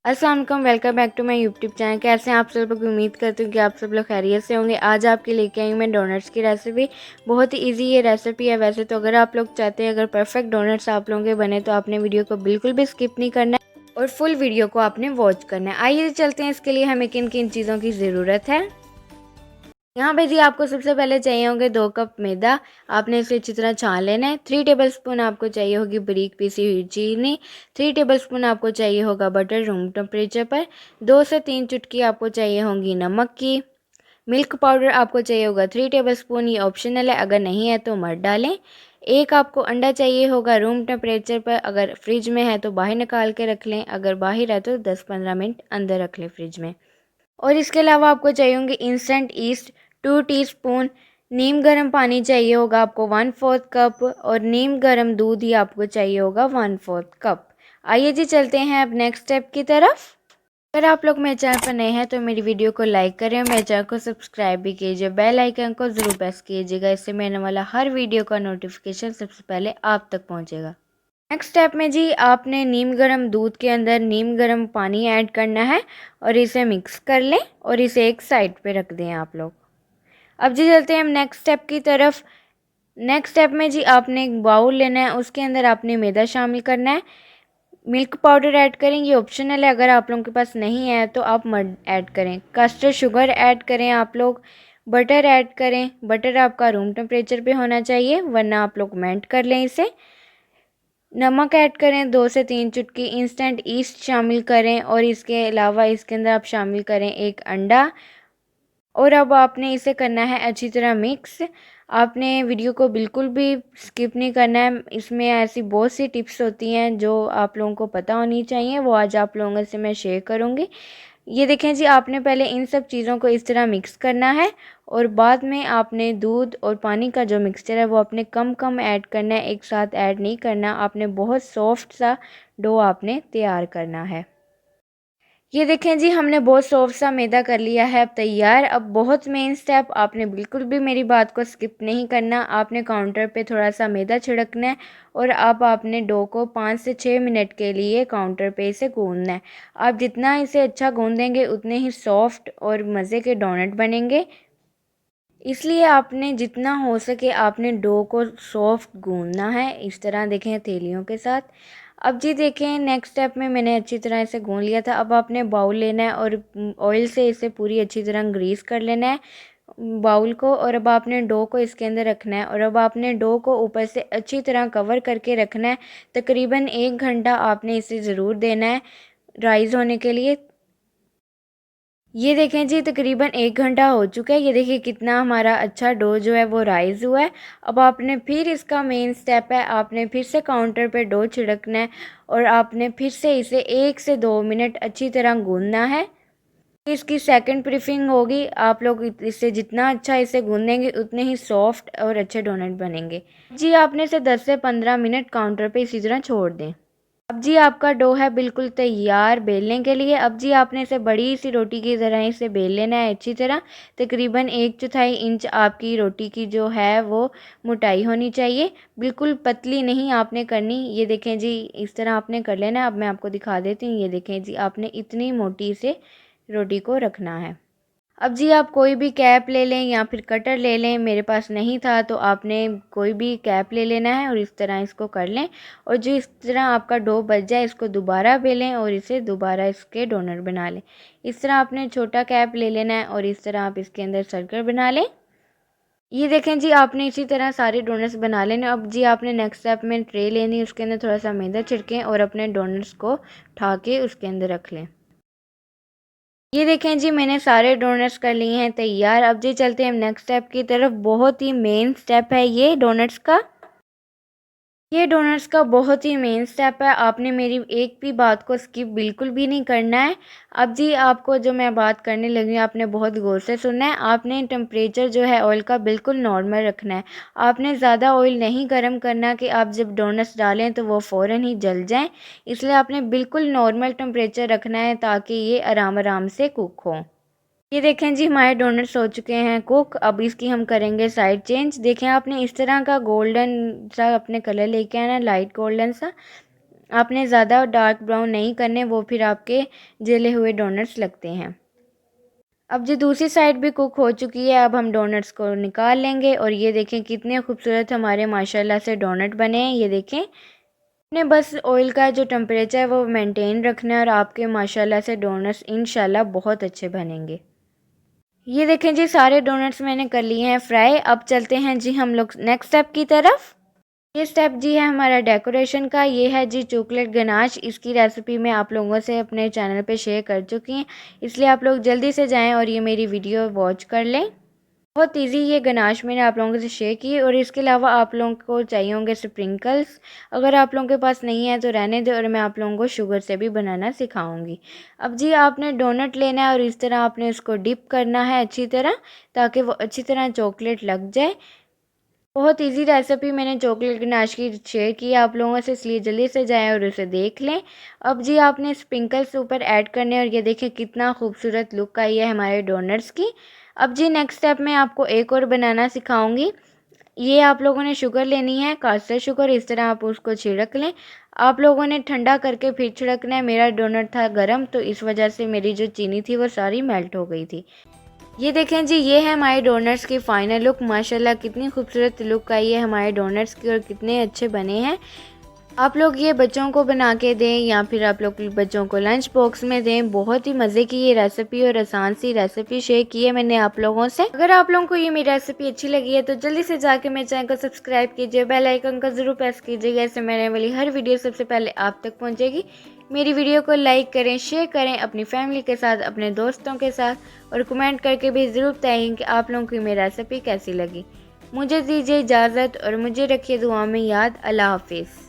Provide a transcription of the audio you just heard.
अस्सलाम वालेकुम, welcome back to my YouTube channel. कैसे हैं आप सब लोग? उम्मीद करती हूँ कि आप सब लोग खैरियत से होंगे। आज आपके लेके आई हूँ मैं डोनट्स की रेसिपी। बहुत ही इजी ये रेसिपी है। वैसे तो अगर आप लोग चाहते हैं अगर परफेक्ट डोनट्स आप लोगों के बने तो आपने वीडियो को बिल्कुल भी स्किप नहीं करना है और फुल वीडियो को आपने वॉच करना है। आइए चलते हैं, इसके लिए हमें किन किन चीज़ों की ज़रूरत है। यहाँ पे जी आपको सबसे पहले चाहिए होंगे 2 कप मैदा। आपने इसे अच्छी तरह छान लेना है। 3 टेबलस्पून आपको चाहिए होगी बारीक पीसी हुई चीनी। 3 टेबलस्पून आपको चाहिए होगा बटर रूम टेम्परेचर पर। 2 से 3 चुटकी आपको चाहिए होंगी नमक की। मिल्क पाउडर आपको चाहिए होगा 3 टेबलस्पून। ये ऑप्शनल है, अगर नहीं है तो मत डालें। एक आपको अंडा चाहिए होगा रूम टेम्परेचर पर। अगर फ्रिज में है तो बाहर निकाल के रख लें, अगर बाहर है तो 10-15 मिनट अंदर रख लें फ्रिज में। और इसके अलावा आपको चाहिए होंगे इंस्टेंट ईस्ट 2 टीस्पून। नीम गर्म पानी चाहिए होगा आपको 1/4 कप और नीम गर्म दूध ही आपको चाहिए होगा 1/4 कप। आइए जी चलते हैं अब नेक्स्ट स्टेप की तरफ। अगर आप लोग मेरे चैनल पर नए हैं तो मेरी वीडियो को लाइक करें, मेरे चैनल को सब्सक्राइब भी कीजिए, बेल आइकन को ज़रूर प्रेस कीजिएगा। इससे मेरे वाला हर वीडियो का नोटिफिकेशन सबसे पहले आप तक पहुंचेगा। नेक्स्ट स्टेप में जी आपने नीम गर्म दूध के अंदर नीम गर्म पानी ऐड करना है और इसे मिक्स कर लें और इसे एक साइड पे रख दें आप लोग। अब जी चलते हैं हम नेक्स्ट स्टेप की तरफ। नेक्स्ट स्टेप में जी आपने एक बाउल लेना है, उसके अंदर आपने मैदा शामिल करना है। मिल्क पाउडर ऐड करें, ये ऑप्शनल है, अगर आप लोगों के पास नहीं है तो आप मत ऐड करें। कस्टर्ड शुगर ऐड करें आप लोग। बटर ऐड करें, बटर आपका रूम टेम्परेचर पे होना चाहिए वरना आप लोग मेल्ट कर लें इसे। नमक ऐड करें 2 से 3 चुटकी। इंस्टेंट ईस्ट शामिल करें और इसके अलावा इसके अंदर आप शामिल करें एक अंडा। और अब आपने इसे करना है अच्छी तरह मिक्स। आपने वीडियो को बिल्कुल भी स्किप नहीं करना है। इसमें ऐसी बहुत सी टिप्स होती हैं जो आप लोगों को पता होनी चाहिए, वो आज आप लोगों से मैं शेयर करूँगी। ये देखें जी आपने पहले इन सब चीज़ों को इस तरह मिक्स करना है और बाद में आपने दूध और पानी का जो मिक्सचर है वो आपने कम कम ऐड करना है, एक साथ ऐड नहीं करना। आपने बहुत सॉफ्ट सा डो आपने तैयार करना है। ये देखें जी हमने बहुत सॉफ्ट सा मैदा कर लिया है अब तैयार। अब बहुत मेन स्टेप, आपने बिल्कुल भी मेरी बात को स्किप नहीं करना। आपने काउंटर पे थोड़ा सा मैदा छिड़कना है और अब आपने डो को 5 से 6 मिनट के लिए काउंटर पे इसे गूंदना है। आप जितना इसे अच्छा गूंदेंगे उतने ही सॉफ्ट और मज़े के डोनट बनेंगे। इसलिए आपने जितना हो सके आपने डो को सॉफ्ट गूंदना है, इस तरह देखें हथेलियों के साथ। अब जी देखें नेक्स्ट स्टेप में मैंने अच्छी तरह इसे गूंद लिया था। अब आपने बाउल लेना है और ऑयल से इसे पूरी अच्छी तरह ग्रीस कर लेना है बाउल को। और अब आपने डो को इसके अंदर रखना है और अब आपने डो को ऊपर से अच्छी तरह कवर करके रखना है। तकरीबन 1 घंटा आपने इसे ज़रूर देना है राइज़ होने के लिए। ये देखें जी तकरीबन 1 घंटा हो चुका है। ये देखिए कितना हमारा अच्छा डो जो है वो राइज़ हुआ है। अब आपने फिर इसका मेन स्टेप है, आपने फिर से काउंटर पे डो छिड़कना है और आपने फिर से इसे 1 से 2 मिनट अच्छी तरह गूंदना है। इसकी सेकंड प्रीफिंग होगी। आप लोग इससे जितना अच्छा इसे गूंदेंगे उतने ही सॉफ्ट और अच्छे डोनट बनेंगे। जी आपने इसे 10 से 15 मिनट काउंटर पे इसी तरह छोड़ दें। अब जी आपका डो है बिल्कुल तैयार बेलने के लिए। अब जी आपने इसे बड़ी सी रोटी की तरह इसे बेल लेना है अच्छी तरह। तकरीबन 1/4 इंच आपकी रोटी की जो है वो मोटाई होनी चाहिए, बिल्कुल पतली नहीं आपने करनी। ये देखें जी इस तरह आपने कर लेना है। अब मैं आपको दिखा देती हूँ। ये देखें जी आपने इतनी मोटी से रोटी को रखना है। अब जी आप कोई भी कैप ले लें या फिर कटर ले लें, मेरे पास नहीं था तो आपने कोई भी कैप ले लेना है और इस तरह इसको कर लें। और जो इस तरह आपका डो बच जाए इसको दोबारा बेलें और इसे दोबारा इसके डोनट बना लें। इस तरह आपने छोटा कैप ले लेना है और इस तरह आप इसके अंदर सर्कल बना लें। ये देखें जी आपने इसी तरह सारे डोनट्स बना लेने। अब जी आपने नेक्स्ट स्टेप में ट्रे लेनी, उसके अंदर थोड़ा सा मैदा छिड़कें और अपने डोनट्स को उठा के उसके अंदर रख लें। ये देखें जी मैंने सारे डोनट्स कर लिए हैं तैयार। अब जी चलते हैं हम नेक्स्ट स्टेप की तरफ। बहुत ही मेन स्टेप है ये डोनट्स का। ये डोनट्स का बहुत ही मेन स्टेप है। आपने मेरी एक भी बात को स्किप बिल्कुल भी नहीं करना है। अब जी आपको जो मैं बात करने लगी हूँ आपने बहुत गौर से सुनना है। आपने टेम्परेचर जो है ऑयल का बिल्कुल नॉर्मल रखना है। आपने ज़्यादा ऑयल नहीं गर्म करना कि आप जब डोनट्स डालें तो वो फ़ौरन ही जल जाएं। इसलिए आपने बिल्कुल नॉर्मल टेम्परेचर रखना है ताकि ये आराम आराम से कुक हो। ये देखें जी हमारे डोनट्स हो चुके हैं कुक। अब इसकी हम करेंगे साइड चेंज। देखें आपने इस तरह का गोल्डन सा अपने कलर लेके आना, लाइट गोल्डन सा। आपने ज़्यादा डार्क ब्राउन नहीं करने, वो फिर आपके जले हुए डोनट्स लगते हैं। अब जो दूसरी साइड भी कुक हो चुकी है, अब हम डोनट्स को निकाल लेंगे और ये देखें कितने खूबसूरत हमारे माशाल्लाह से डोनट बने हैं। ये देखें, आपने बस ऑयल का जो टेम्परेचर है वो मेंटेन रखना है और आपके माशाल्लाह से डोनट्स इंशाल्लाह बहुत अच्छे बनेंगे। ये देखें जी, सारे डोनट्स मैंने कर लिए हैं फ्राई। अब चलते हैं जी हम लोग नेक्स्ट स्टेप की तरफ। ये स्टेप जी है हमारा डेकोरेशन का। ये है जी चॉकलेट गनाश। इसकी रेसिपी मैं आप लोगों से अपने चैनल पे शेयर कर चुकी हैं, इसलिए आप लोग जल्दी से जाएं और ये मेरी वीडियो वॉच कर लें। बहुत इजी ये गनाश मैंने आप लोगों से शेयर की। और इसके अलावा आप लोगों को चाहिए होंगे स्प्रिंकल्स। अगर आप लोगों के पास नहीं है तो रहने दो, और मैं आप लोगों को शुगर से भी बनाना सिखाऊंगी। अब जी आपने डोनट लेना है और इस तरह आपने उसको डिप करना है अच्छी तरह, ताकि वो अच्छी तरह चॉकलेट लग जाए। बहुत इजी रेसिपी मैंने चॉकलेट गनाश की शेयर की है आप लोगों से, इसलिए जल्दी से जाएं और उसे देख लें। अब जी आपने स्प्रिंकल्स ऊपर ऐड करने, और ये देखें कितना खूबसूरत लुक आई है हमारे डोनट्स की। अब जी नेक्स्ट स्टेप में आपको एक और बनाना सिखाऊंगी। ये आप लोगों ने शुगर लेनी है, कास्टर शुगर। इस तरह आप उसको छिड़क लें। आप लोगों ने ठंडा करके फिर छिड़कना है। मेरा डोनट था गर्म, तो इस वजह से मेरी जो चीनी थी वो सारी मेल्ट हो गई थी। ये देखें जी, ये है हमारे डोनट्स की फाइनल लुक। माशाल्लाह कितनी खूबसूरत लुक आई है हमारे डोनट्स की और कितने अच्छे बने हैं। आप लोग ये बच्चों को बना के दें या फिर आप लोग बच्चों को लंच बॉक्स में दें। बहुत ही मज़े की ये रेसिपी और आसान सी रेसिपी शेयर की है मैंने आप लोगों से। अगर आप लोगों को ये मेरी रेसिपी अच्छी लगी है तो जल्दी से जाके मेरे चैनल को सब्सक्राइब कीजिए, बेल आइकन को ज़रूर प्रेस कीजिएगा, इससे मेरे वाली हर वीडियो सबसे पहले आप तक पहुँचेगी। मेरी वीडियो को लाइक करें, शेयर करें अपनी फैमिली के साथ, अपने दोस्तों के साथ, और कमेंट करके भी ज़रूर बताएं कि आप लोगों को मेरी रेसिपी कैसी लगी। मुझे दीजिए इजाज़त और मुझे रखिए दुआ में याद। अल्लाह हाफिज़।